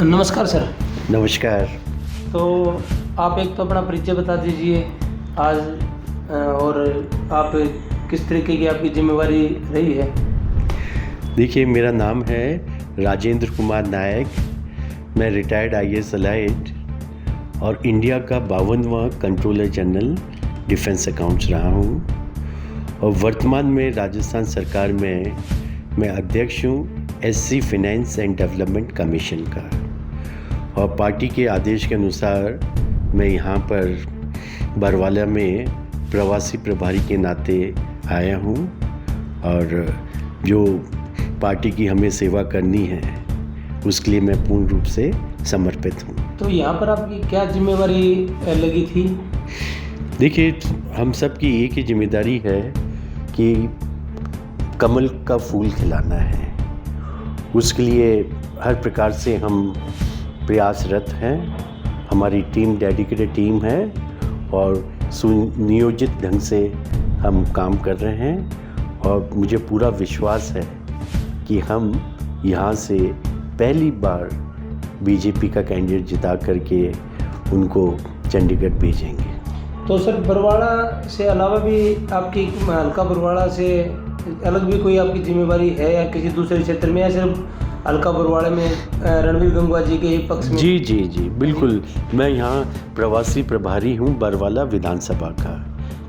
नमस्कार सर। नमस्कार। तो आप एक तो अपना परिचय बता दीजिए आज, और आप किस तरीके की आपकी जिम्मेवारी रही है। देखिए, मेरा नाम है राजेंद्र कुमार नायक। मैं रिटायर्ड IAS एलाइड और इंडिया का 52वां कंट्रोलर जनरल डिफेंस अकाउंट्स रहा हूँ और वर्तमान में राजस्थान सरकार में मैं अध्यक्ष हूँ SC finance and development commission का। और पार्टी के आदेश के अनुसार मैं यहाँ पर बरवाला में प्रवासी प्रभारी के नाते आया हूँ और जो पार्टी की हमें सेवा करनी है उसके लिए मैं पूर्ण रूप से समर्पित हूँ। तो यहाँ पर आपकी क्या जिम्मेवारी लगी थी। देखिए, हम सब की एक ही जिम्मेदारी है कि कमल का फूल खिलाना है। उसके लिए हर प्रकार से हम प्रयासरत हैं। हमारी टीम डेडिकेटेड टीम है और सुनियोजित ढंग से हम काम कर रहे हैं और मुझे पूरा विश्वास है कि हम यहाँ से पहली बार बीजेपी का कैंडिडेट जिता करके उनको चंडीगढ़ भेजेंगे। तो सर, बरवाड़ा से अलावा भी आपकी हल्का बरवाड़ा से अलग भी कोई आपकी जिम्मेवारी है या किसी दूसरे क्षेत्र में, या सिर्फ हल्का बरवाड़े में रणवीर गंगवा जी के ही पक्ष में। जी बिल्कुल। मैं यहाँ प्रवासी प्रभारी हूँ बरवाला विधानसभा का।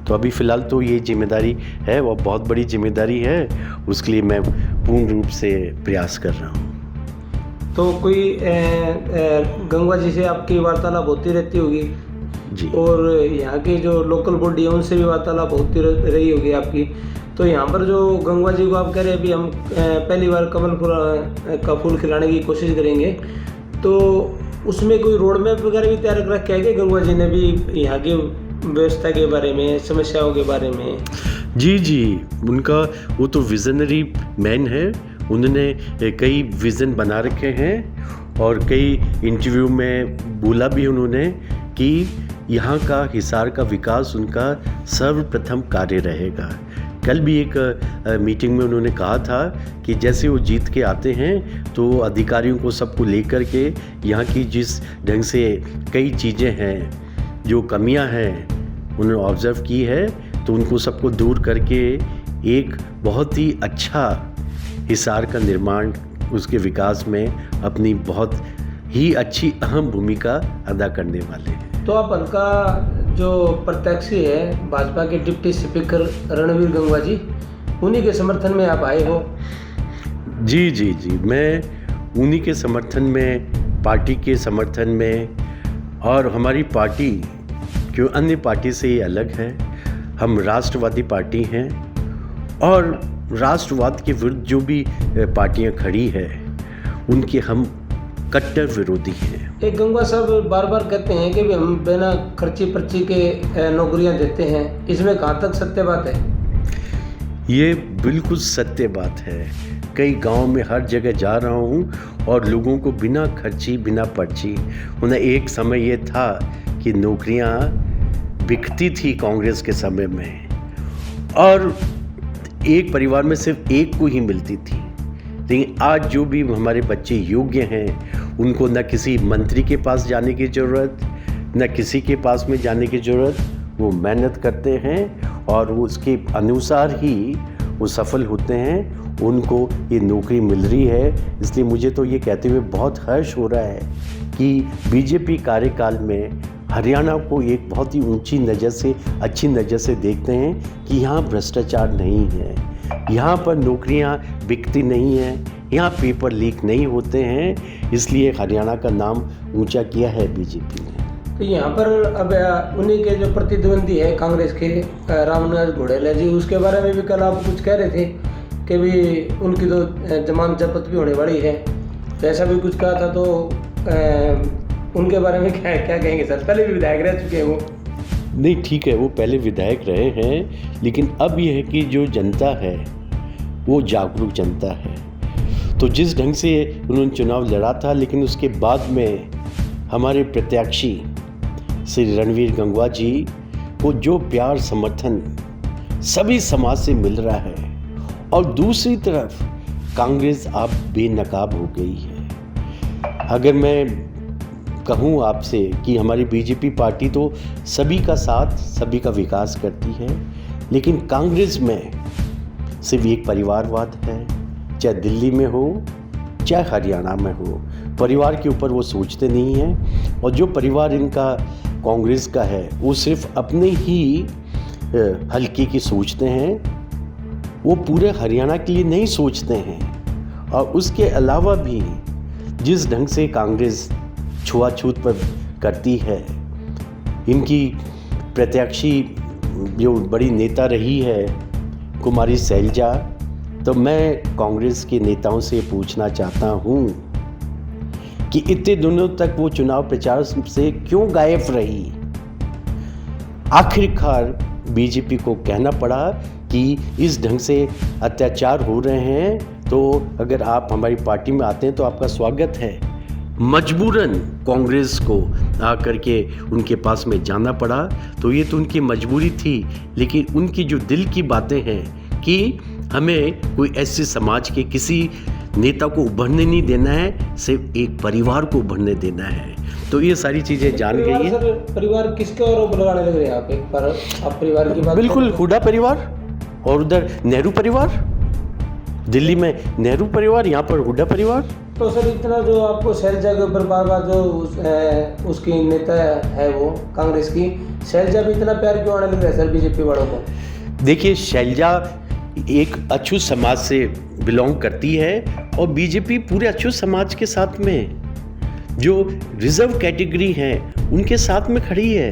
तो अभी फ़िलहाल तो ये जिम्मेदारी है और बहुत बड़ी जिम्मेदारी है, उसके लिए मैं पूर्ण रूप से प्रयास कर रहा हूँ। तो कोई गंगवा जी से आपकी वार्तालाप होती रहती होगी जी, और यहाँ के जो लोकल बॉडी है उनसे भी वार्तालाप होती रही होगी आपकी। तो यहाँ पर जो गंगवा जी को आप कह रहे हैं अभी हम पहली बार कमल का फूल खिलाने की कोशिश करेंगे, तो उसमें कोई रोड मैप वगैरह भी तैयार कर रखा है कि गंगवा जी ने भी यहाँ की व्यवस्था के बारे में, समस्याओं के बारे में। जी, उनका वो तो विजनरी मैन है। उन्होंने कई विज़न बना रखे हैं और कई इंटरव्यू में बोला भी उन्होंने कि यहाँ का हिसार का विकास उनका सर्वप्रथम कार्य रहेगा। कल भी एक मीटिंग में उन्होंने कहा था कि जैसे वो जीत के आते हैं तो अधिकारियों को सबको लेकर के यहाँ की जिस ढंग से कई चीज़ें हैं, जो कमियां हैं उन्होंने ऑब्ज़र्व की है, तो उनको सबको दूर करके एक बहुत ही अच्छा हिसार का निर्माण, उसके विकास में अपनी बहुत ही अच्छी अहम भूमिका अदा करने वाले हैं। तो आप हल्का जो प्रत्याशी है भाजपा के डिप्टी स्पीकर रणवीर गंगवा जी, उन्हीं के समर्थन में आप आए हो। जी, मैं उन्हीं के समर्थन में, पार्टी के समर्थन में, और हमारी पार्टी क्यों अन्य पार्टी से ही अलग है। हम राष्ट्रवादी पार्टी हैं और राष्ट्रवाद के विरुद्ध जो भी पार्टियां खड़ी है उनके हम कट्टर विरोधी हैं। एक गंगवा साहब बार बार कहते हैं कि भी हम बिना खर्ची पर्ची के नौकरियां देते हैं, इसमें कहाँ तक सत्य बात है। ये बिल्कुल सत्य बात है। कई गांव में हर जगह जा रहा हूँ और लोगों को बिना खर्ची बिना पर्ची, उन्हें एक समय ये था कि नौकरियाँ बिकती थी कांग्रेस के समय में और एक परिवार में सिर्फ एक को ही मिलती थी। लेकिन आज जो भी हमारे बच्चे योग्य हैं उनको न किसी मंत्री के पास जाने की ज़रूरत, न किसी के पास में जाने की ज़रूरत। वो मेहनत करते हैं और उसके अनुसार ही वो सफल होते हैं, उनको ये नौकरी मिल रही है। इसलिए मुझे तो ये कहते हुए बहुत हर्ष हो रहा है कि बीजेपी कार्यकाल में हरियाणा को एक बहुत ही ऊंची नज़र से, अच्छी नज़र से देखते हैं कि यहाँ भ्रष्टाचार नहीं है, यहाँ पर नौकरियाँ बिकती नहीं हैं, यहाँ पेपर लीक नहीं होते हैं। इसलिए हरियाणा का नाम ऊंचा किया है बीजेपी ने। तो यहाँ पर अब उन्हीं के जो प्रतिद्वंदी है कांग्रेस के रामनाथ घोड़ेला जी, उसके बारे में भी कल आप कुछ कह रहे थे कि भी उनकी तो जमानत जब्त भी होने वाली है, तो ऐसा भी कुछ कहा था। तो उनके बारे में क्या कहेंगे सर। पहले भी विधायक रह चुके हैं वो। नहीं, ठीक है, वो पहले विधायक रहे हैं, लेकिन अब यह है कि जो जनता है वो जागरूक जनता है। तो जिस ढंग से उन्होंने चुनाव लड़ा था, लेकिन उसके बाद में हमारे प्रत्याशी श्री रणवीर गंगवा जी को जो प्यार समर्थन सभी समाज से मिल रहा है और दूसरी तरफ कांग्रेस अब बेनकाब हो गई है। अगर मैं कहूँ आपसे कि हमारी बीजेपी पार्टी तो सभी का साथ, सभी का विकास करती है, लेकिन कांग्रेस में सिर्फ एक परिवारवाद है, चाहे दिल्ली में हो चाहे हरियाणा में हो। परिवार के ऊपर वो सोचते नहीं हैं, और जो परिवार इनका कांग्रेस का है वो सिर्फ अपने ही हल्के की सोचते हैं, वो पूरे हरियाणा के लिए नहीं सोचते हैं। और उसके अलावा भी जिस ढंग से कांग्रेस छुआछूत पर करती है, इनकी प्रत्याशी जो बड़ी नेता रही है कुमारी शैलजा, तो मैं कांग्रेस के नेताओं से पूछना चाहता हूँ कि इतने दिनों तक वो चुनाव प्रचार से क्यों गायब रही। आखिरकार बीजेपी को कहना पड़ा कि इस ढंग से अत्याचार हो रहे हैं, तो अगर आप हमारी पार्टी में आते हैं तो आपका स्वागत है। मजबूरन कांग्रेस को आकर के उनके पास में जाना पड़ा, तो ये तो उनकी मजबूरी थी, लेकिन उनकी जो दिल की बातें हैं कि हमें कोई ऐसे समाज के किसी नेता को उभरने नहीं देना है, सिर्फ एक परिवार को उभरने देना है। तो ये सारी चीज़ें जान गई हैं। सर, परिवार किसके और लगाने लग रहे हैं आप? एक बार आप परिवार की बात बिल्कुल, हुड्डा परिवार, और उधर नेहरू परिवार, दिल्ली में नेहरू परिवार, यहाँ पर हुड्डा परिवार। तो सर, इतना जो आपको शैलजा के ऊपर बार बार जो उसकी नेता है वो कांग्रेस की, शैलजा भी इतना प्यार क्यों आने लग रहा है सर बीजेपी वालों को? देखिए, शैलजा एक अछूत समाज से बिलोंग करती है, और बीजेपी पूरे अछूत समाज के साथ में, जो रिजर्व कैटेगरी हैं उनके साथ में खड़ी है।